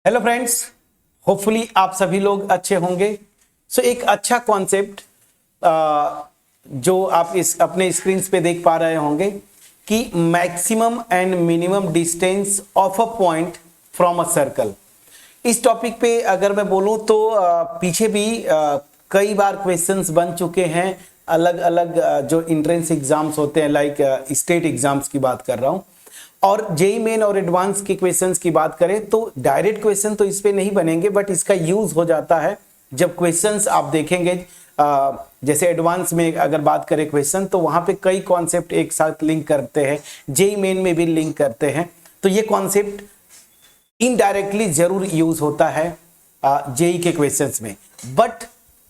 Hello friends, hopefully आप सभी लोग अच्छे होंगे। एक अच्छा कॉन्सेप्ट जो आप इस अपने स्क्रीन पे देख पा रहे होंगे कि maximum and minimum distance of a point from a circle. इस टॉपिक पे अगर मैं बोलूं तो पीछे भी कई बार क्वेश्चंस बन चुके हैं। अलग अलग जो एंट्रेंस एग्जाम्स होते हैं, लाइक स्टेट एग्जाम्स की बात कर रहा हूं, और जेई मेन और एडवांस के क्वेश्चंस की बात करें तो डायरेक्ट क्वेश्चन तो इस पे नहीं बनेंगे, बट इसका यूज हो जाता है जब क्वेश्चंस आप देखेंगे। जैसे एडवांस में अगर बात करें क्वेश्चन, तो वहां पे कई कॉन्सेप्ट एक साथ लिंक करते हैं, जेई मेन में भी लिंक करते हैं। तो ये कॉन्सेप्ट इनडायरेक्टली जरूर यूज होता है जेई के क्वेश्चंस में, बट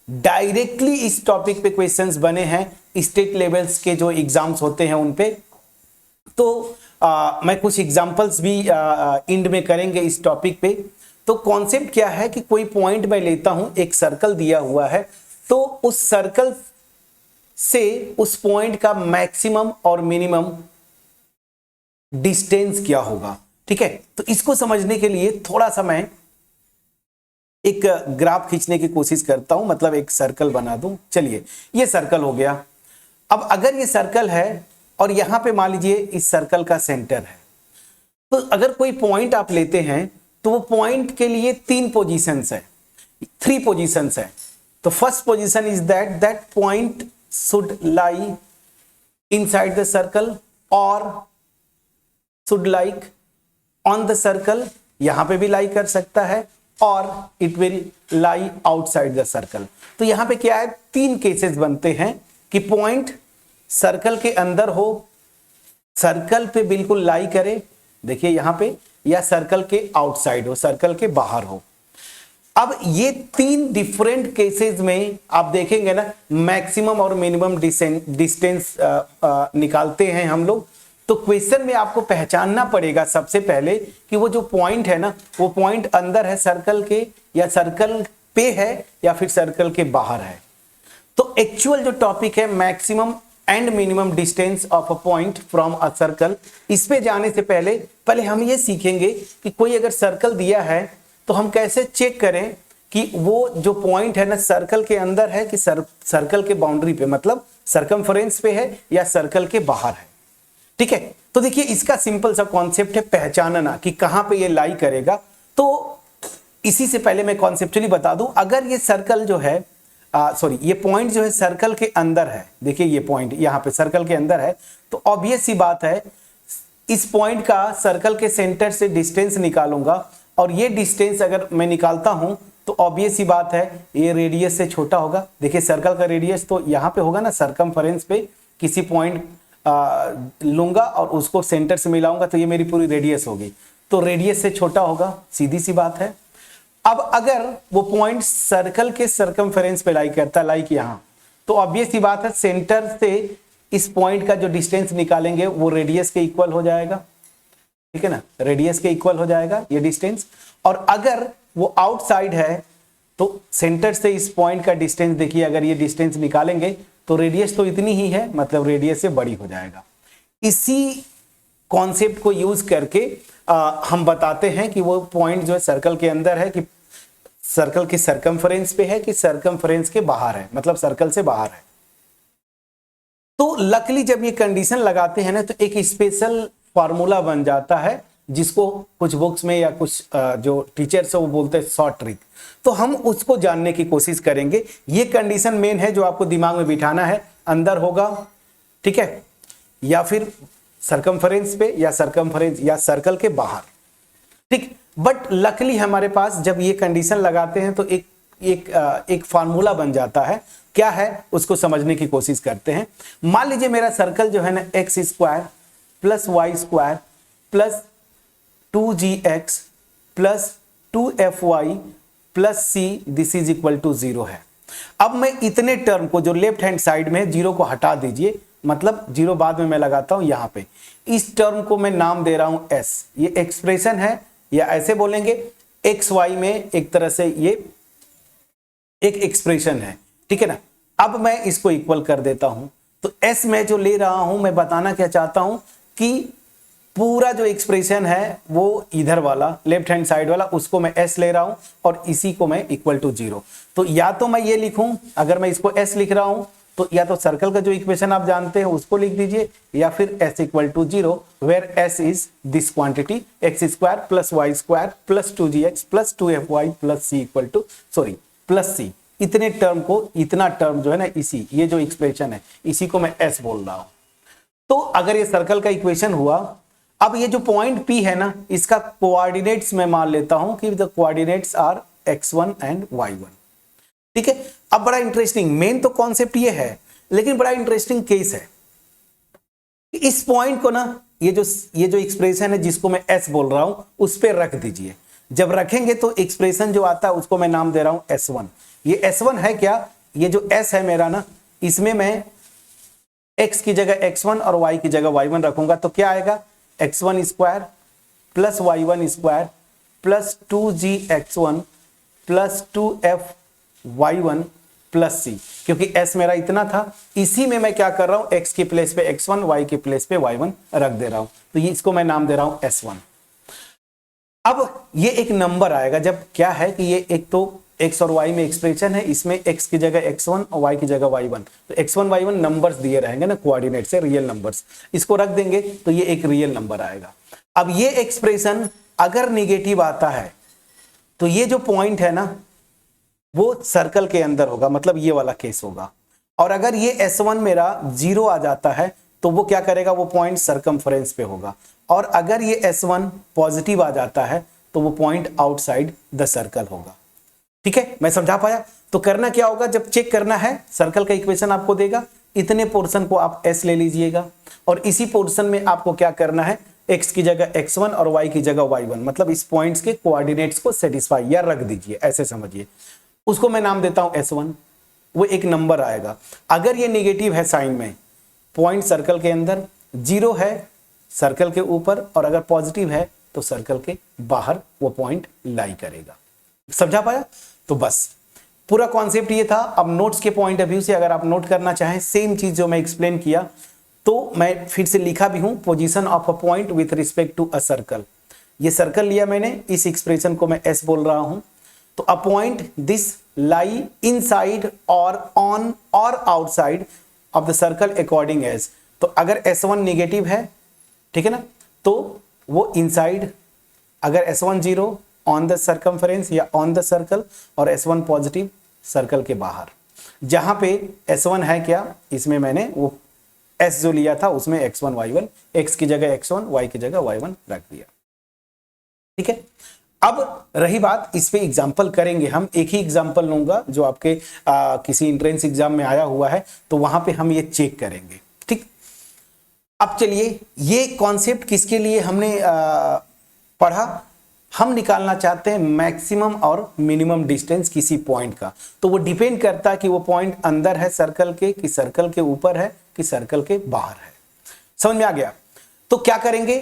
डायरेक्टली इस टॉपिक पे क्वेश्चंस बने हैं स्टेट लेवल्स के जो एग्जाम्स होते हैं उन पे। तो मैं कुछ एग्जांपल्स भी इंड में करेंगे इस टॉपिक पे। तो कॉन्सेप्ट क्या है कि कोई पॉइंट मैं लेता हूं, एक सर्कल दिया हुआ है, तो उस सर्कल से उस पॉइंट का मैक्सिमम और मिनिमम डिस्टेंस क्या होगा। ठीक है, तो इसको समझने के लिए थोड़ा सा मैं एक ग्राफ खींचने की कोशिश करता हूं, मतलब एक सर्कल बना दूं। चलिए, ये सर्कल हो गया। अब अगर ये सर्कल है और यहां पे मान लीजिए इस सर्कल का सेंटर है, तो अगर कोई पॉइंट आप लेते हैं तो वो पॉइंट के लिए तीन पोजीशंस है, थ्री पोजीशंस है। तो first position is that point should lie inside the circle और should lie on the circle, यहां पे भी लाई कर सकता है, और it will lie outside the circle. तो यहां पे क्या है, तीन केसेस बनते हैं कि पॉइंट सर्कल के अंदर हो, सर्कल पे बिल्कुल लाई करे, देखिए यहां पे, या सर्कल के आउटसाइड हो, सर्कल के बाहर हो। अब ये तीन डिफरेंट केसेस में आप देखेंगे ना, मैक्सिमम और मिनिमम डिस्टेंस निकालते हैं हम लोग। तो क्वेश्चन में आपको पहचानना पड़ेगा सबसे पहले कि वो जो पॉइंट है ना, वो पॉइंट अंदर है सर्कल के, या सर्कल पे है, या फिर सर्कल के बाहर है। तो एक्चुअल जो टॉपिक है maximum and minimum distance of a point from a circle, इस पे जाने से पहले हम ये सीखेंगे कि कोई अगर सर्कल दिया है तो हम कैसे चेक करें कि वो जो पॉइंट है ना सर्कल के अंदर है कि सर्कल के बाउंड्री पे, मतलब सर्कमफरेंस पे है या सर्कल के बाहर है। ठीक है, तो देखिए इसका सिंपल सा कॉन्सेप्ट है पहचानना कि कहां पे ये लाई करेगा। तो इसी से पहले मैं कॉन्सेप्चुअली बता दूं, अगर ये सर्कल जो है ये पॉइंट जो है सर्कल के अंदर है, देखिए ये पॉइंट यहां पे सर्कल के अंदर है, तो ऑब्वियस सी बात है इस पॉइंट का सर्कल के सेंटर से डिस्टेंस निकालूंगा, और ये डिस्टेंस अगर मैं निकालता हूं तो ऑब्वियस सी बात है ये रेडियस से छोटा होगा। देखिए सर्कल का रेडियस तो यहां पे होगा ना, सर्कमफरेंस पे किसी पॉइंट लूंगा और उसको सेंटर से मिलाऊंगा, तो ये मेरी पूरी रेडियस होगी, तो रेडियस से छोटा होगा, सीधी सी बात है। अब अगर वो पॉइंट सर्कल के सर्कमफेरेंस पे लाई करता है, लाइक यहां, तो ऑब्वियस सी बात है सेंटर से इस पॉइंट का जो डिस्टेंस निकालेंगे वो रेडियस के इक्वल हो जाएगा। ठीक है ना, रेडियस के इक्वल हो जाएगा ये डिस्टेंस। और अगर वो आउटसाइड है तो सेंटर से इस पॉइंट का डिस्टेंस, देखिए अगर ये डिस्टेंस निकालेंगे तो रेडियस तो इतनी ही है, मतलब रेडियस से बड़ी हो जाएगा। इसी कॉन्सेप्ट को यूज करके हम बताते हैं कि वो पॉइंट जो है सर्कल के अंदर है कि सर्कल के सर्कमफरेंस पे है कि सर्कमफरेंस के बाहर है, मतलब सर्कल से बाहर है। तो लकली जब ये कंडीशन लगाते हैं ना, तो एक स्पेशल फार्मूला बन जाता है, जिसको कुछ बुक्स में या कुछ जो टीचर्स है वो बोलते हैं शॉर्ट ट्रिक। तो हम उसको जानने की कोशिश करेंगे। ये कंडीशन मेन है जो आपको दिमाग में बिठाना है, अंदर होगा, ठीक है, या फिर सर्कमफरेंस पे, या सर्कमफरेंस या सर्कल के बाहर। ठीक, बट लकली हमारे पास जब ये कंडीशन लगाते हैं तो एक फार्मूला बन जाता है। क्या है उसको समझने की कोशिश करते हैं। मान लीजिए मेरा सर्कल जो है ना x square plus y square plus 2gx plus 2fy plus c this is equal to 0 है। अब मैं इतने टर्म को जो लेफ्ट हैंड साइड में जीरो को हटा दीजिए, मतलब जीरो बाद में मैं लगाता हूं यहां पे, इस टर्म को मैं नाम दे रहा हूं s। ये एक्सप्रेशन है, या ऐसे बोलेंगे एक्स वाई में एक तरह से ये एक एक्सप्रेशन है। ठीक है ना, अब मैं इसको इक्वल कर देता हूं। तो s मैं जो ले रहा हूं, मैं बताना क्या चाहता हूं कि पूरा जो एक्सप्रेशन है वो इधर वाला लेफ्ट हैंड साइड वाला उसको मैं s ले रहा हूं और इसी को मैं इक्वल टू 0। तो या तो मैं ये लिखूं, अगर मैं इसको s लिख रहा हूं तो या तो सर्कल का जो इक्वेशन आप जानते हैं उसको लिख दीजिए, या फिर s equal to 0 where s is this quantity x square plus y square plus 2gx plus 2fy plus c equal to plus c। इतने टर्म को, इतना टर्म जो है ना, इसी ये जो एक्सप्रेशन है इसी को मैं s बोल रहा हूं। तो अगर ये सर्कल का इक्वेशन हुआ, अब ये जो पॉइंट P है ना, इसका कोऑर्डिनेट्स मैं मान लेता हूं कि the coordinates are x1 and y1। ठीक है, अब बड़ा इंटरेस्टिंग, मेन तो कॉन्सेप्ट ये है, लेकिन बड़ा इंटरेस्टिंग केस है। इस पॉइंट को ना, ये जो एक्सप्रेशन है जिसको मैं s बोल रहा हूं उस पे रख दीजिए। जब रखेंगे तो एक्सप्रेशन जो आता है उसको मैं नाम दे रहा हूं s1। ये s1 है क्या, ये जो s है मेरा ना, इसमें मैं x की जगह x1 और y की जगह y1 रखूंगा तो क्या आएगा, x1 square plus y1 square plus 2gx1 plus 2fy1 plus c। क्योंकि s मेरा इतना था, इसी में मैं क्या कर रहा हूं, x की प्लेस पे x1, y की प्लेस पे y1 रख दे रहा हूं। तो ये इसको मैं नाम दे रहा हूं s1। अब ये एक नंबर आएगा जब क्या है कि ये एक तो x और y में एक्सप्रेशन है, इसमें x की जगह x1 और y की जगह y1, तो x1 y1 नंबर्स दिए रहेंगे ना, कोऑर्डिनेट से रियल नंबर्स, इसको रख देंगे तो ये एक रियल नंबर आएगा। अब ये एक्सप्रेशन अगर नेगेटिव आता है तो ये जो पॉइंट है ना वो सर्कल के अंदर होगा, मतलब ये वाला केस होगा। और अगर ये s1 मेरा 0 आ जाता है तो वो क्या करेगा, वो पॉइंट सर्कमफ्रेंस पे होगा। और अगर ये s1 पॉजिटिव आ जाता है तो वो पॉइंट आउटसाइड द सर्कल होगा। ठीक है, मैं समझा पाया। तो करना क्या होगा, जब चेक करना है, सर्कल का इक्वेशन आपको देगा, इतने पोर्शन को आप s ले लीजिएगा और इसी पोर्शन में आपको क्या करना है, x की जगह x1 और y की जगह y1, मतलब इस पॉइंट्स के कोऑर्डिनेट्स को सेटिस्फाई या रख दीजिए, ऐसे समझिए। उसको मैं नाम देता हूं s1। वो एक नंबर आएगा। अगर ये नेगेटिव है साइन में, पॉइंट सर्कल के अंदर, 0 है सर्कल के ऊपर, और अगर पॉजिटिव है तो सर्कल के बाहर वो पॉइंट लाई करेगा। समझा पाया? तो बस पूरा कॉन्सेप्ट ये था। अब नोट्स के पॉइंट ऑफ व्यू से अगर आप नोट करना चाहें सेम चीज जो मैं एक्सप्लेन किया, तो मैं फिर से लिखा भी हूं, position of a point with respect to a circle. ये सर्कल लिया मैंने, इस एक्सप्रेशन को मैं s बोल रहा हूं। तो a point this lie inside और ऑन और outside of the circle according as. तो अगर s1 नेगेटिव है, ठीक है ना, तो वो इनसाइड, अगर s1 0 ऑन द सर्कमफ्रेंस या ऑन द सर्कल, और s1 पॉजिटिव सर्कल के बाहर। जहां पे s1 है क्या, इसमें मैंने वो s जो लिया था उसमें x1 y1, x की जगह x1, y की जगह y1 रख दिया। ठीक है, अब रही बात, इस पे एग्जाम्पल करेंगे हम। एक ही एग्जाम्पल लूंगा जो आपके किसी एंट्रेंस एग्जाम में आया हुआ है, तो वहां पे हम ये चेक करेंगे। ठीक, अब चलिए, ये कॉन्सेप्ट किसके लिए हमने पढ़ा, हम निकालना चाहते हैं मैक्सिमम और मिनिमम डिस्टेंस किसी पॉइंट का। तो वो डिपेंड करता है कि वो पॉइंट अंदर है सर्कल के, कि सर्कल के ऊपर है, कि सर्कल के बाहर है। समझ में आ गया? तो क्या करेंगे,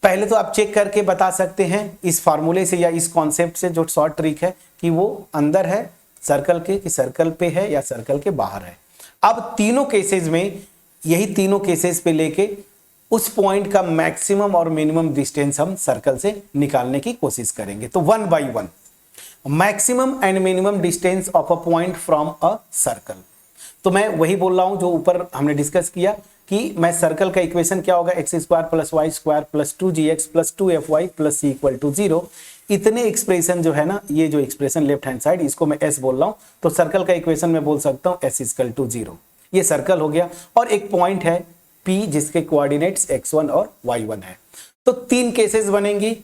पहले तो आप चेक करके बता सकते हैं इस फार्मूले से या इस कॉन्सेप्ट से, जो शॉर्ट ट्रिक है, कि वो अंदर है सर्कल के, कि सर्कल पे है या सर्कल के बाहर है। अब तीनों केसेस में, यही तीनों केसेस पे लेके उस पॉइंट का मैक्सिमम और मिनिमम डिस्टेंस हम सर्कल से निकालने की कोशिश करेंगे। तो 1 by 1 maximum and minimum distance of a point from a circle. तो मैं वही बोल रहा हूं जो ऊपर हमने डिस्कस किया कि मैं सर्कल का इक्वेशन क्या होगा, x square plus y square plus 2gx plus 2fy plus c equal to 0। इतने एक्सप्रेशन जो है ना, ये जो एक्सप्रेशन लेफ्ट हैंड साइड, इसको मैं s बोल रहा हूं। तो सर्कल का इक्वेशन में बोल सकता हूं s इक्वल टू 0। ये सर्कल हो गया, और एक पॉइंट है P जिसके कोऑर्डिनेट्स x1 और y1 है। तो 3 केसेस बनेंगी,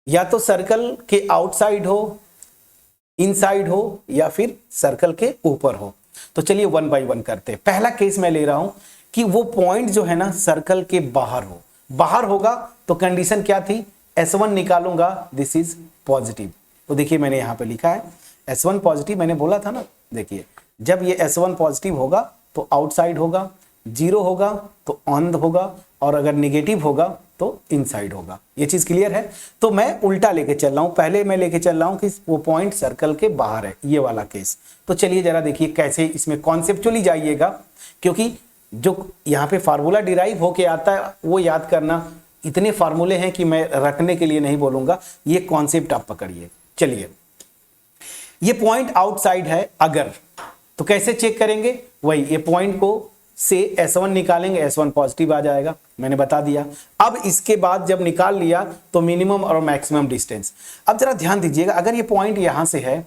या तो सर्कल के आउटसाइड हो, इनसाइड हो, या फिर सर्कल के ऊपर हो। तो चलिए 1 by 1 करते हैं। पहला केस मैं ले रहा हूं कि वो पॉइंट जो है ना सर्कल के बाहर हो। बाहर होगा तो कंडीशन क्या थी, s1 निकालूंगा, दिस इज पॉजिटिव। तो देखिए मैंने यहां पे लिखा है s1 पॉजिटिव, मैंने बोला था ना, देखिए जब ये s1 पॉजिटिव होगा तो आउटसाइड होगा, 0 होगा तो ऑन होगा, और अगर नेगेटिव होगा तो इनसाइड होगा। ये चीज क्लियर है? तो मैं उल्टा लेके चल रहा हूं, पहले मैं लेके चल रहा हूं कि वो पॉइंट सर्कल के बाहर है, ये वाला केस। तो चलिए जरा देखिए कैसे इसमें कॉन्सेप्चुअली जाइएगा, क्योंकि जो यहाँ पे फार्मूला डिराइव होके आता है वो याद करना इतने फार्मूले हैं कि मैं रखने के लिए नहीं बोलूंगा, ये कॉन्सेप्ट आप पकड़िए। चलिए, ये पॉइंट आउटसाइड है अगर, तो कैसे चेक करेंगे, वही ये पॉइंट को से S1 निकालेंगे, S1 पॉजिटिव आ जाएगा, मैंने बता दिया। अब इसके बाद जब निकाल लिया तो मिनिमम और मैक्सिमम डिस्टेंस। अब जरा ध्यान दीजिएगा, अगर ये पॉइंट यहां से है,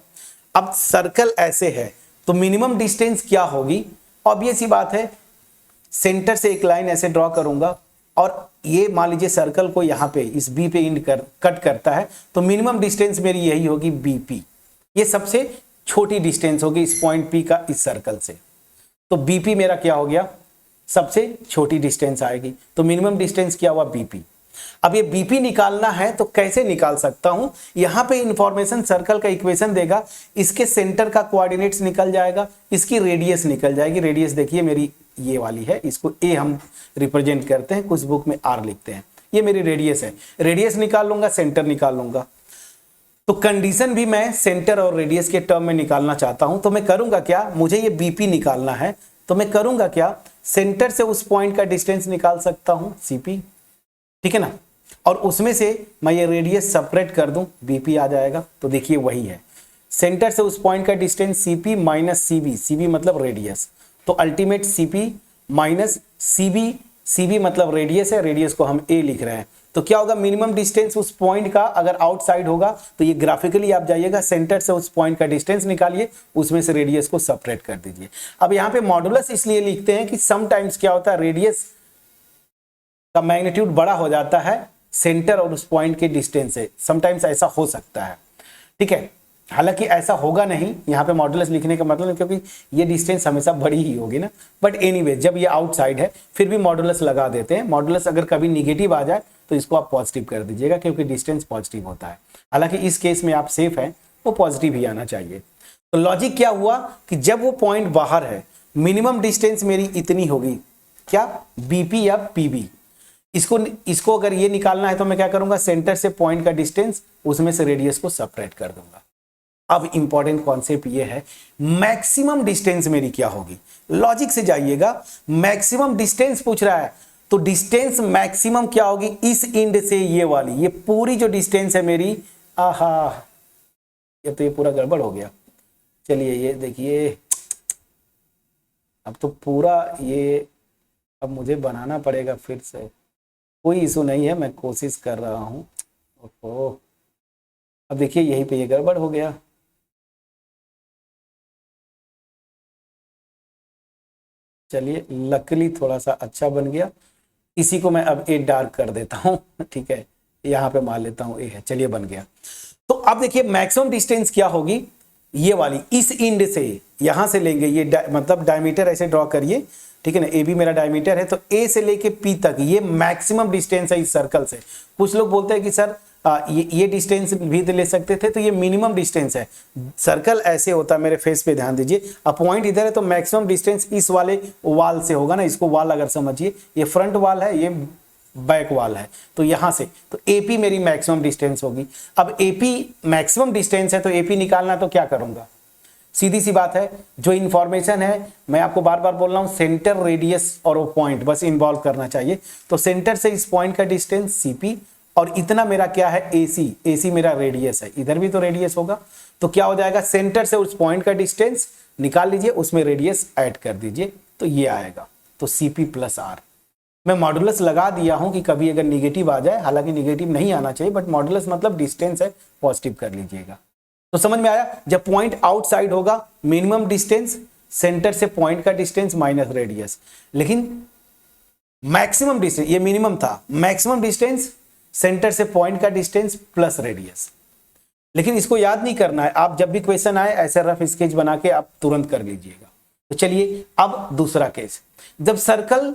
अब सर्कल ऐसे है, तो मिनिमम डिस्टेंस क्या होगी? ऑब्वियस सी बात है, सेंटर से एक लाइन ऐसे ड्रॉ करूंगा और ये मान लीजिए सर्कल को यहाँ पे इस बी पे कट करता है, तो मिनिमम डिस्टेंस मेरी यही होगी बीपी। ये सबसे छोटी डिस्टेंस होगी इस पॉइंट पी का इस सर्कल से, तो बीपी मेरा क्या हो गया, सबसे छोटी डिस्टेंस आएगी। तो मिनिमम डिस्टेंस क्या हुआ, बीपी। अब ये बीपी निकालना है तो कैसे निकाल सकता हूं, यहां पे इंफॉर्मेशन सर्कल का इक्वेशन देगा, इसके सेंटर का कोऑर्डिनेट्स निकल जाएगा, इसकी रेडियस निकल जाएगी। रेडियस देखिए मेरी ये वाली है, इसको ए हम रिप्रेजेंट करते हैं, कुछ बुक में आर लिखते हैं, ये मेरी रेडियस है। रेडियस निकाल लूंगा, सेंटर निकाल लूंगा, तो कंडीशन भी मैं सेंटर और रेडियस के टर्म में निकालना चाहता हूं, तो मैं करूंगा क्या, मुझे ये बीपी निकालना है, तो मैं करूंगा क्या, सेंटर से उस पॉइंट का डिस्टेंस निकाल सकता हूं, सीपी, ठीक है ना, और उसमें से मैं ये रेडियस सेपरेट कर दूं, बीपी आ जाएगा। तो देखिए वही है, सेंटर से उस पॉइंट का distance CP minus CB, CB मतलब रेडियस, तो ultimate CP minus CB, CB मतलब रेडियस है, रेडियस को हम ए लिख रहे हैं। तो क्या होगा, मिनिमम डिस्टेंस उस पॉइंट का अगर आउटसाइड होगा तो ये ग्राफिकली आप जाइएगा, सेंटर से उस पॉइंट का डिस्टेंस निकालिए, उसमें से रेडियस को सेपरेट कर दीजिए। अब यहाँ पे मॉडुलस इसलिए लिखते हैं कि समटाइम्स क्या होता है, रेडियस का मैग्नीट्यूड बड़ा हो जाता है सेंटर और उस पॉइंट के डिस्टेंस से, समटाइम्स ऐसा हो सकता है, ठीक है। हालांकि ऐसा होगा नहीं, यहाँ पे मॉडुलस लिखने का मतलब, क्योंकि ये डिस्टेंस हमेशा बड़ी ही होगी ना, बट एनीवे जब ये आउटसाइड है फिर भी मॉडुलस लगा देते हैं। मॉडुलस अगर कभी निगेटिव आ जाए तो इसको आप पॉजिटिव कर दीजिएगा, क्योंकि डिस्टेंस पॉजिटिव होता है। हालांकि इस केस में आप सेफ हैं, वो पॉजिटिव ही आना चाहिए। तो लॉजिक क्या हुआ कि जब वो पॉइंट बाहर है, मिनिमम डिस्टेंस मेरी इतनी होगी, क्या, बीपी या पीबी। इसको अगर ये निकालना है तो मैं क्या करूंगा, सेंटर से पॉइंट का डिस्टेंस, उसमें से रेडियस को सेपरेट कर दूंगा। अब इंपॉर्टेंट कॉन्सेप्ट ये है, मैक्सिमम डिस्टेंस मेरी क्या होगी। लॉजिक से जाइएगा, मैक्सिमम डिस्टेंस पूछ रहा है, तो डिस्टेंस मैक्सिमम क्या होगी, इस एंड से ये वाली, ये पूरी जो डिस्टेंस है मेरी, आहा ये तो ये पूरा गड़बड़ हो गया। चलिए ये देखिए, अब तो पूरा ये, अब मुझे बनाना पड़ेगा फिर से, कोई इशू नहीं है, मैं कोशिश कर रहा हूं। ओहो, अब देखिए यहीं पे ये गड़बड़ हो गया। चलिए लकली थोड़ा सा अच्छा बन गया, इसी को मैं अब ए डार्क कर देता हूं, ठीक है, यहां पे मान लेता हूं ए है, चलिए बन गया। तो अब देखिए मैक्सिमम डिस्टेंस क्या होगी, ये वाली, इस एंड से यहां से लेंगे, ये मतलब डायमीटर ऐसे ड्रॉ करिए, ठीक है ना, ए भी मेरा डायमीटर है, तो ए से लेके पी तक ये मैक्सिमम डिस्टेंस है इस सर्कल से। कुछ लोग बोलते हैं कि सर ये डिस्टेंस भी ले सकते थे, तो ये मिनिमम डिस्टेंस है। सर्कल ऐसे होता है, मेरे फेस पे ध्यान दीजिए, अब पॉइंट इधर है तो मैक्सिमम डिस्टेंस इस वाले वॉल से होगा ना, इसको वॉल अगर समझिए, ये फ्रंट वॉल है, ये बैक वॉल है, तो यहां से, तो एपी मेरी मैक्सिमम डिस्टेंस होगी। अब एपी मैक्सिमम डिस्टेंस है, तो एपी निकालना, तो क्या करूंगा, सीधी सी बात है, जो इंफॉर्मेशन है मैं आपको बार बार बोल रहा हूं, सेंटर, रेडियस और वो पॉइंट बस इन्वॉल्व करना चाहिए। तो सेंटर से इस पॉइंट का डिस्टेंस सीपी, और इतना मेरा क्या है, एसी, एसी मेरा रेडियस है, इधर भी तो रेडियस होगा, तो क्या हो जाएगा, सेंटर से उस पॉइंट का डिस्टेंस निकाल लीजिए, उसमें रेडियस ऐड कर दीजिए, तो ये आएगा, तो सीपी प्लस आर। मैं मॉडुलस लगा दिया हूं कि कभी अगर निगेटिव आ जाए, हालांकि निगेटिव नहीं आना चाहिए, बट मॉडुलस मतलब डिस्टेंस है, पॉजिटिव कर लीजिएगा। तो समझ में आया, जब पॉइंट आउटसाइड होगा, मिनिमम डिस्टेंस, सेंटर से पॉइंट का डिस्टेंस माइनस रेडियस, लेकिन मैक्सिमम डिस्टेंस, ये मिनिमम था, मैक्सिमम डिस्टेंस सेंटर से पॉइंट का डिस्टेंस प्लस रेडियस। लेकिन इसको याद नहीं करना है, आप जब भी क्वेश्चन आए ऐसे रफ स्केच बना के आप तुरंत कर लीजिएगा। तो चलिए अब दूसरा केस, जब सर्कल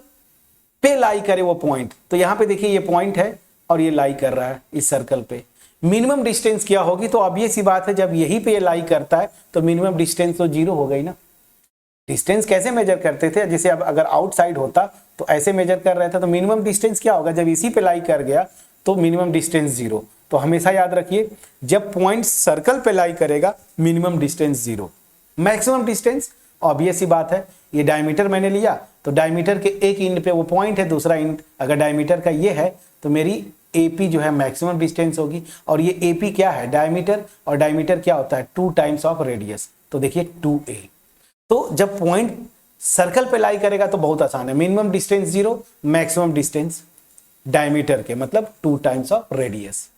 पे लाई करे वो पॉइंट, तो यहां पे देखिए ये पॉइंट है और ये लाई कर रहा है इस सर्कल पे, मिनिमम डिस्टेंस क्या होगी, तो अब ये सी बात है, जब यहीं पे ये लाई करता है तो मिनिमम डिस्टेंस तो 0 हो गई ना। डिस्टेंस कैसे मेजर करते थे, जैसे अब अगर आउटसाइड होता तो ऐसे मेजर कर रहा था, तो मिनिमम डिस्टेंस क्या होगा, जब इसी पे लाई कर गया तो मिनिमम डिस्टेंस 0। तो हमेशा याद रखिए, जब पॉइंट सर्कल पे लाई करेगा minimum distance 0, maximum distance, obvious सी बात है, ये डायमीटर मैंने लिया, तो डायमीटर के एक एंड पे वो पॉइंट है, दूसरा एंड अगर डायमीटर का ये है तो मेरी AP जो है मैक्सिमम डिस्टेंस होगी। और ये AP क्या है, डायमीटर, और डायमीटर क्या होता है 2 टाइम्स ऑफ रेडियस, तो देखिए 2a। तो जब पॉइंट सर्कल पे लाई करेगा तो बहुत आसान है, minimum distance 0, maximum distance diameter के मतलब 2 टाइम्स ऑफ रेडियस।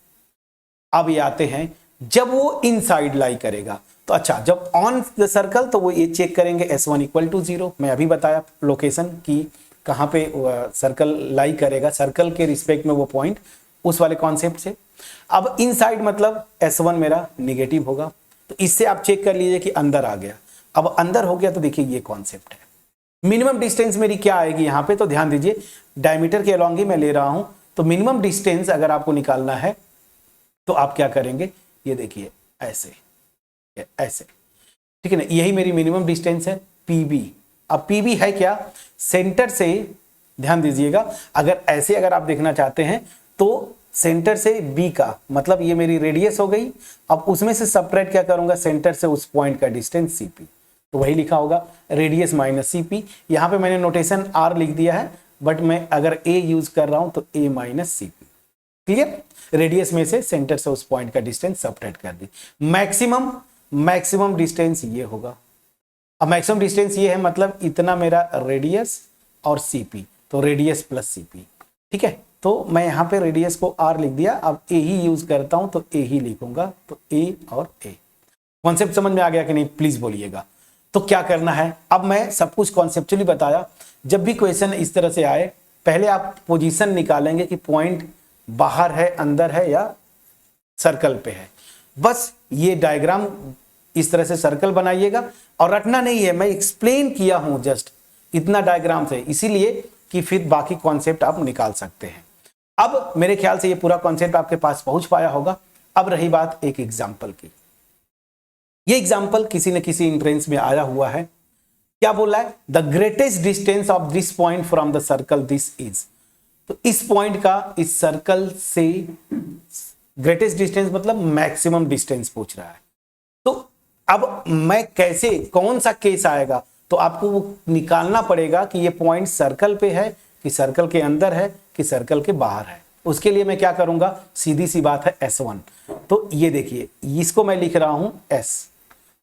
अब ये आते हैं जब वो इनसाइड लाई करेगा, तो अच्छा जब ऑन द सर्कल तो वो ये चेक करेंगे S1 इक्वल टू 0, मैं अभी बताया लोकेशन की कहां पे सर्कल लाई करेगा, सर्कल के रिस्पेक्ट में वो पॉइंट, उस वाले कॉन्सेप्ट से। अब इनसाइड मतलब S1 मेरा निगेटिव होगा, तो इससे आप चेक कर लीजिए कि अंदर आ गया। अब अंदर हो गया तो देखिए ये कॉन्सेप्ट है। मिनिमम डिस्टेंस मेरी क्या आएगी यहां पे, तो ध्यान दीजिए डायमीटर के अलॉन्ग ही मैं ले रहा हूं, तो मिनिमम डिस्टेंस अगर आपको निकालना है तो आप क्या करेंगे, ये देखिए ऐसे ऐसे, ठीक है ना, यही मेरी मिनिमम डिस्टेंस है PB। अब PB है क्या, सेंटर से, ध्यान दीजिएगा अगर ऐसे अगर आप देखना चाहते हैं तो सेंटर से B का मतलब ये मेरी रेडियस हो गई, अब उसमें से सबट्रैक्ट क्या करूंगा, सेंटर से उस पॉइंट का डिस्टेंस CP, तो वही लिखा होगा रेडियस माइनस CP। यहां पे मैंने नोटेशन R लिख दिया है, बट मैं अगर A यूज कर रहा हूं तो A minus CP, clear. Radius में से सेंटर से उस पॉइंट का डिस्टेंस सबट्रैक्ट कर दी। मैक्सिमम डिस्टेंस ये होगा। अब मैक्सिमम डिस्टेंस ये है मतलब इतना मेरा रेडियस और CP, तो रेडियस प्लस CP, ठीक है। तो मैं यहां पे रेडियस को R लिख दिया, अब A ही यूज करता हूं तो A ही लिखूंगा, तो A और A। कॉन्सेप्ट समझ में आ गया कि नहीं, प्लीज बोलिएगा। तो क्या करना है, अब मैं सब कुछ कॉन्सेप्चुअली बताया। जब भी क्वेश्चन इस तरह से आए, पहले आप पोजीशन निकालेंगे कि पॉइंट बाहर है, अंदर है या सर्कल पे है। बस ये डायग्राम इस तरह से सर्कल बनाइएगा, और रटना नहीं है, मैं एक्सप्लेन किया हूं जस्ट इतना डायग्राम से, इसीलिए कि फिर बाकी कॉन्सेप्ट आप निकाल सकते हैं। अब मेरे ख्याल से ये पूरा कॉन्सेप्ट आपके पास पहुंच पाया होगा। अब रही बात एक एग्जाम्पल की, ये एग्जाम्पल किसी न किसी एंट्रेंस में आया हुआ है। क्या बोला है, the greatest distance of this point from the circle this is, तो इस पॉइंट का इस सर्कल से ग्रेटेस्ट डिस्टेंस मतलब मैक्सिमम डिस्टेंस पूछ रहा है। तो अब मैं कैसे, कौन सा केस आएगा, तो आपको वो निकालना पड़ेगा कि ये पॉइंट सर्कल पे है कि सर्कल के अंदर है कि सर्कल के बाहर है। उसके लिए मैं क्या करूंगा, सीधी सी बात है S1, तो ये देखिए इसको मैं लिख रहा हूं S,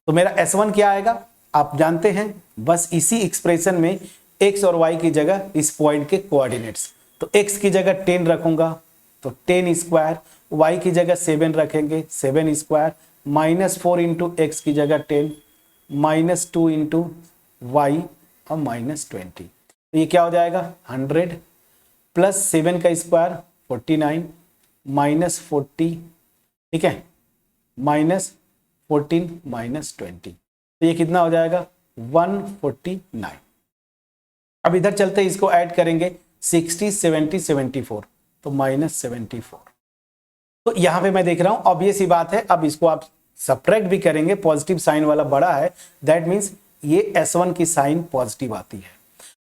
तो मेरा S1 क्या आएगा आप जानते हैं, बस इसी एक्सप्रेशन में x और y की जगह इस पॉइंट के कोऑर्डिनेट्स, तो x की जगह 10 रखूंगा तो 10 स्क्वायर, y की जगह 7 रखेंगे 7 स्क्वायर, -4 इंटू एक्स की जगह 10, -2 इंटू वाई और -20, तो ये क्या हो जाएगा 100 प्लस 7 का स्क्वायर 49 -40, ठीक है, -14 -20, तो ये कितना हो जाएगा 149। अब इधर चलते इसको ऐड करेंगे 60 70 74, तो -74। तो यहां पे मैं देख रहा हूं ऑब्वियस ही बात है, अब इसको आप सब्ट्रैक्ट भी करेंगे, पॉजिटिव साइन वाला बड़ा है, दैट मींस ये S1 की साइन पॉजिटिव आती है।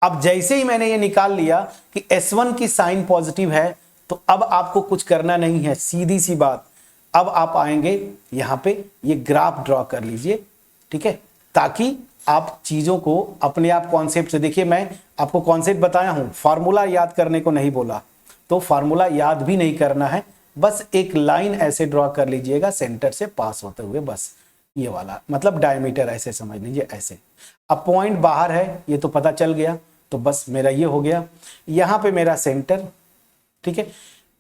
अब जैसे ही मैंने ये निकाल लिया कि S1 की साइन पॉजिटिव है, तो अब आपको कुछ करना नहीं है, सीधी सी बात, अब आप आएंगे यहां पे ये ग्राफ ड्रॉ कर लीजिए, ठीक है, ताकि आप चीजों को अपने आप कॉन्सेप्ट से, देखिए मैं आपको कॉन्सेप्ट बताया हूं, फार्मूला याद करने को नहीं बोला, तो फार्मूला याद भी नहीं करना है, बस एक लाइन ऐसे ड्रॉ कर लीजिएगा सेंटर से पास होते हुए, बस ये वाला मतलब डायमीटर ऐसे समझ लीजिए ऐसे। अब पॉइंट बाहर है ये तो पता चल गया, तो बस मेरा ये हो गया, यहां पे मेरा सेंटर, ठीक है,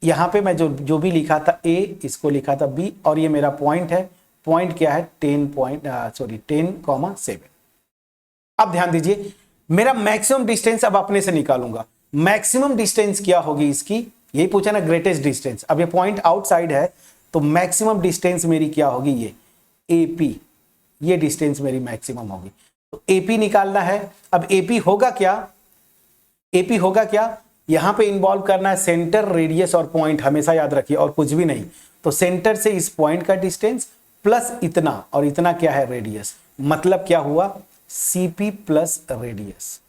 यहां पे मैं जो भी लिखा था A, इसको लिखा था B, और ये मेरा पॉइंट है, पॉइंट क्या है 10,7। अब ध्यान दीजिए मेरा मैक्सिमम डिस्टेंस अब अपने से निकालूंगा, मैक्सिमम डिस्टेंस क्या होगी इसकी, यही पूछा ना ग्रेटेस्ट डिस्टेंस, अब ये पॉइंट आउटसाइड है तो मैक्सिमम डिस्टेंस मेरी क्या होगी, ये AP, ये डिस्टेंस मेरी मैक्सिमम होगी, तो AP निकालना है। अब AP होगा क्या, AP होगा क्या, यहां पे इन्वॉल्व करना है सेंटर, रेडियस और पॉइंट, हमेशा याद रखिए, और कुछ भी नहीं, तो सेंटर से इस पॉइंट का डिस्टेंस प्लस इतना, और इतना क्या है रेडियस, मतलब क्या हुआ CP प्लस रेडियस।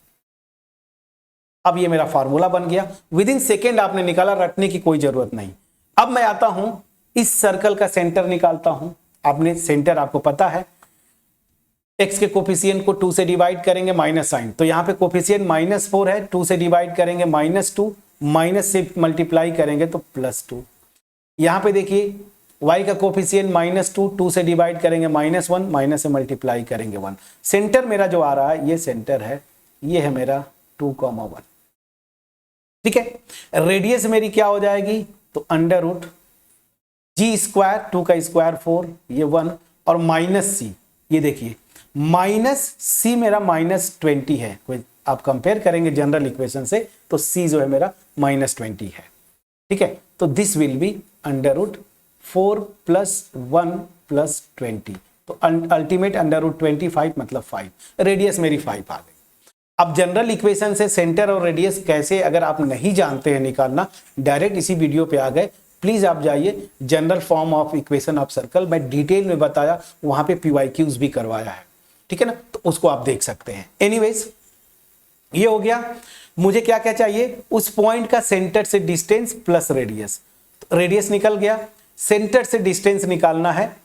अब ये मेरा फार्मूला बन गया, विद इन सेकेंड आपने निकाला, रटने की कोई जरूरत नहीं। अब मैं आता हूं इस सर्कल का सेंटर निकालता हूं, आपने सेंटर आपको पता है x के कोफिशिएंट को 2 से डिवाइड करेंगे माइनस साइन, तो यहाँ पे कोफिशिएंट -4 है, 2 से डिवाइड करेंगे -2, माइनस से मल्टीप्लाई करेंगे तो +2। यहाँ पे देखिए y का कोफिशिएंट -2, 2 से डिवाइड करेंगे -1, माइनस से मल्टीप्लाई करेंगे 1। सेंटर मेरा जो आ रहा है ये सेंटर है, ये है मेरा 2,1। ठीक है, रेडियस मेरी क्या हो जाएगी, तो √g², 2 का स्क्वायर 4, ये 1 और -c, ये देखिए -c मेरा -20 है। कोई आप कंपेयर करेंगे जनरल इक्वेशन से तो c जो है मेरा -20 है। ठीक है, तो दिस विल बी √4 + 1 + 20, तो अल्टीमेट √25 मतलब 5, रेडियस मेरी 5 आ गई। अब जनरल इक्वेशन से सेंटर और रेडियस कैसे, अगर आप नहीं जानते हैं निकालना, डायरेक्ट इसी वीडियो पे आ गए, प्लीज आप जाइए general form of equation of circle, मैं डिटेल में बताया, वहां पे PYQs भी करवाया है। ठीक है ना, तो उसको आप देख सकते हैं। एनीवेज ये हो गया। मुझे क्या क्या चाहिए, उस पॉइंट का सेंटर से डिस्टेंस प्लस रेडियस, तो रेडियस निकल गया, सेंटर से डिस्टेंस निकालना है,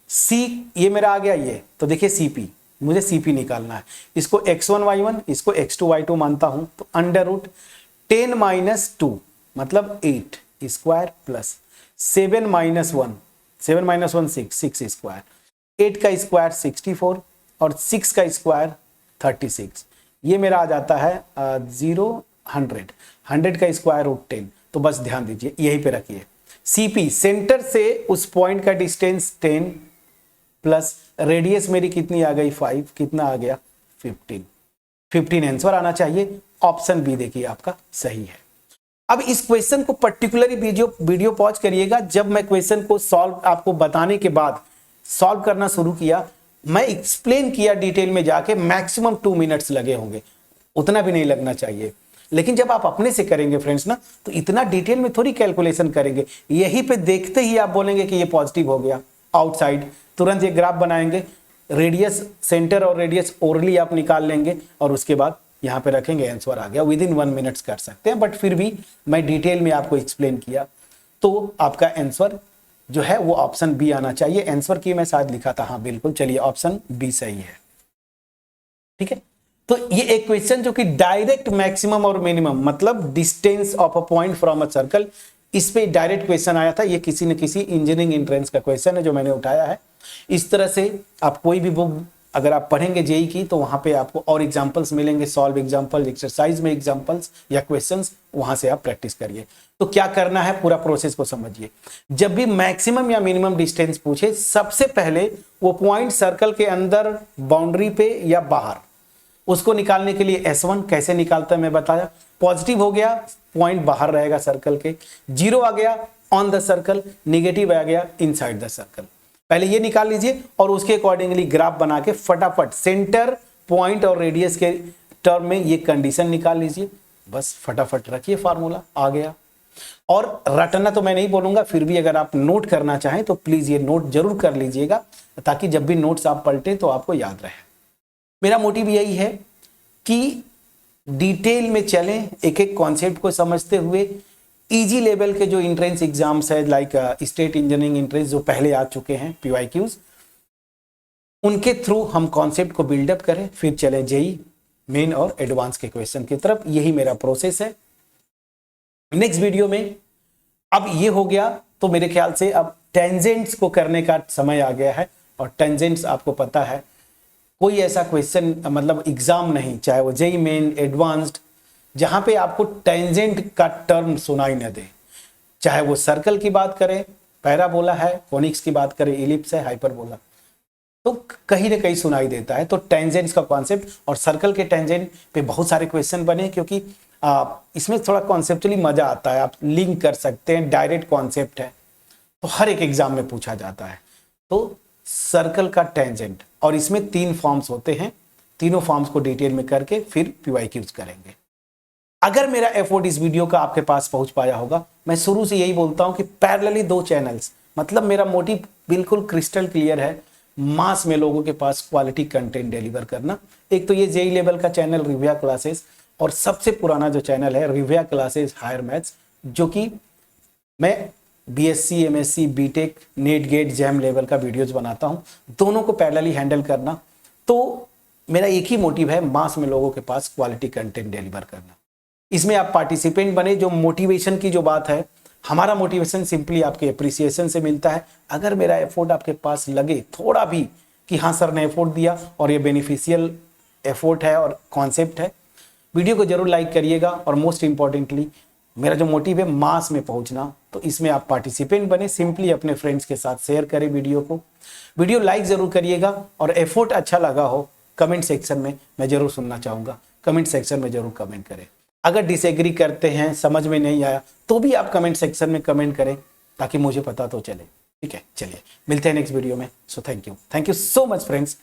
c ये मेरा आ गया ये, तो देखिए CP, मुझे CP निकालना है, इसको x1 y1, इसको x2 y2 मानता हूं, तो √10 - 2 मतलब 8 स्क्वायर प्लस 7 - 1, 7 - 1 6 स्क्वायर, 8 का स्क्वायर 64 और 6 का स्क्वायर 36, ये मेरा आ जाता है 100 का स्क्वायर √10। तो बस ध्यान दीजिए यहीं पे रखिए, CP सेंटर से उस पॉइंट का डिस्टेंस 10 प्लस रेडियस मेरी कितनी आ गई 5, कितना आ गया 15 आंसर आना चाहिए। ऑप्शन बी देखिए आपका सही है। अब इस क्वेश्चन को पर्टिकुलरली वीडियो पॉज करिएगा, जब मैं क्वेश्चन को सॉल्व आपको बताने के बाद सॉल्व करना शुरू किया, मैं एक्सप्लेन किया डिटेल में जाके, मैक्सिमम 2 मिनट्स लगे होंगे, उतना भी नहीं लगना चाहिए। लेकिन जब आप अपने से करेंगे फ्रेंड्स ना, तो इतना डिटेल में थोड़ी कैलकुलेशन करेंगे, यहीं पे देखते ही आप बोलेंगे कि ये पॉजिटिव हो गया आउटसाइड, तुरंत ये ग्राफ बनाएंगे, रेडियस सेंटर और रेडियस ओरली आप निकाल लेंगे और उसके बाद यहाँ पे रखेंगे, आंसर आ गया। विदिन 1 मिनट्स कर सकते हैं, बट फिर भी मैं डिटेल में आपको एक्सप्लेन किया, तो आपका आंसर जो है वो ऑप्शन बी आना चाहिए। आंसर की मैं शायद लिखा था, हाँ बिल्कुल, चलिए ऑप्शन बी सही है। ठीक है, तो ये एक क्वेश्चन जो कि डायरेक्ट मैक्सिमम और मिनिमम मतलब distance of a point from a circle, इस पे डायरेक्ट क्वेश्चन आया था। ये किसी न किसी इंजीनियरिंग एंट्रेंस का क्वेश्चन है जो मैंने उठाया है। इस तरह से आप कोई भी बुक अगर आप पढ़ेंगे जेई की, तो वहां पे आपको और एग्जांपल्स मिलेंगे, सॉल्व एग्जांपल, एक्सरसाइज में एग्जांपल्स या क्वेश्चंस, वहां से आप प्रैक्टिस करिए। तो क्या करना है, पूरा प्रोसेस को समझिए। जब भी मैक्सिमम या मिनिमम डिस्टेंस पूछे, सबसे पहले वो पॉइंट सर्कल के अंदर, बाउंड्री पे या बाहर, उसको निकालने के लिए S1 कैसे निकालता है मैं बताया। पॉजिटिव हो गया, पॉइंट बाहर रहेगा सर्कल के, 0 आ गया ऑन द सर्कल, निगेटिव आ गया इनसाइड द सर्कल। पहले ये निकाल लीजिए और उसके अकॉर्डिंगली ग्राफ बना के फटाफट सेंटर, पॉइंट और रेडियस के टर्म में ये कंडीशन निकाल लीजिए। बस फटाफट रखिए, फार्मूला आ गया। और रटना तो मैं नहीं बोलूंगा, फिर भी अगर आप नोट करना चाहें तो प्लीज ये नोट जरूर कर लीजिएगा, ताकि जब भी नोट्स आप पलटें तो आपको याद रहे। मेरा मोटिव यही है कि डिटेल में चलें, एक एक कॉन्सेप्ट को समझते हुए। इजी लेवल के जो एंट्रेंस एग्जाम्स है, लाइक स्टेट इंजीनियरिंग एंट्रेंस जो पहले आ चुके हैं PYQs, उनके थ्रू हम कॉन्सेप्ट को बिल्डअप करें, फिर चले जेई मेन और एडवांस के क्वेश्चन की तरफ। यही मेरा प्रोसेस है। नेक्स्ट वीडियो में अब ये हो गया, तो मेरे ख्याल से अब टेंजेंट्स को करने का समय आ गया है। और टेंजेंट्स आपको पता है, कोई ऐसा क्वेश्चन मतलब एग्जाम नहीं, चाहे वो जेई मेन, एडवांस्ड, जहां पे आपको टेंजेंट का टर्म सुनाई न दे, चाहे वो सर्कल की बात करें, पैराबोला है, कोनिक्स की बात करें, इलिप्स है, हाइपरबोला, तो कहीं ना कहीं सुनाई देता है। तो टेंजेंट्स का कॉन्सेप्ट और सर्कल के टेंजेंट पे बहुत सारे क्वेश्चन बने, क्योंकि इसमें थोड़ा कॉन्सेप्चुअली मजा आता है, आप लिंक कर सकते हैं, डायरेक्ट कॉन्सेप्ट है, तो हर एक एग्जाम में पूछा जाता है। तो सर्कल का टेंजेंट, और इसमें 3 फॉर्म्स होते हैं, तीनों फॉर्म्स को डिटेल में करके फिर PYQs करेंगे। अगर मेरा एफर्ट इस वीडियो का आपके पास पहुंच पाया होगा, मैं शुरू से यही बोलता हूं कि पैरेलली 2 चैनल्स, मतलब मेरा मोटिव बिल्कुल क्रिस्टल क्लियर है, मास में लोगों के पास क्वालिटी कंटेंट डिलीवर करना। एक तो ये जेई लेवल का चैनल रिव्या क्लासेस, और सबसे पुराना जो चैनल है रिव्या क्लासेस हायर मैथ्स, जो कि मैं BSc, MSc, BTech, NET GATE, JAM level का वीडियोज बनाता हूं। दोनों को पैरेलली हैंडल करना तो मेरा एक ही मोटिव है, मास में लोगों के पास क्वालिटी कंटेंट डिलीवर करना। इसमें आप पार्टिसिपेंट बने। जो मोटिवेशन की जो बात है, हमारा मोटिवेशन सिंपली आपके अप्रिसिएशन से मिलता है। अगर मेरा एफर्ट आपके पास लगे थोड़ा भी कि हाँ सर ने एफर्ट दिया और ये बेनिफिशियल एफर्ट है और कॉन्सेप्ट है, वीडियो को जरूर लाइक करिएगा। और मोस्ट इंपॉर्टेंटली मेरा जो मोटिव है मास में पहुंचना, तो इसमें आप पार्टिसिपेंट बने। सिंपली अपने फ्रेंड्स के साथ शेयर करें वीडियो को, वीडियो लाइक जरूर करिएगा। और एफर्ट अच्छा लगा हो कमेंट सेक्शन में मैं जरूर सुनना चाहूँगा, कमेंट सेक्शन में जरूर कमेंट करें। अगर डिसएग्री करते हैं, समझ में नहीं आया, तो भी आप कमेंट सेक्शन में कमेंट करें ताकि मुझे पता तो चले। ठीक है, चलिए मिलते हैं नेक्स्ट वीडियो में। So thank you so much friends.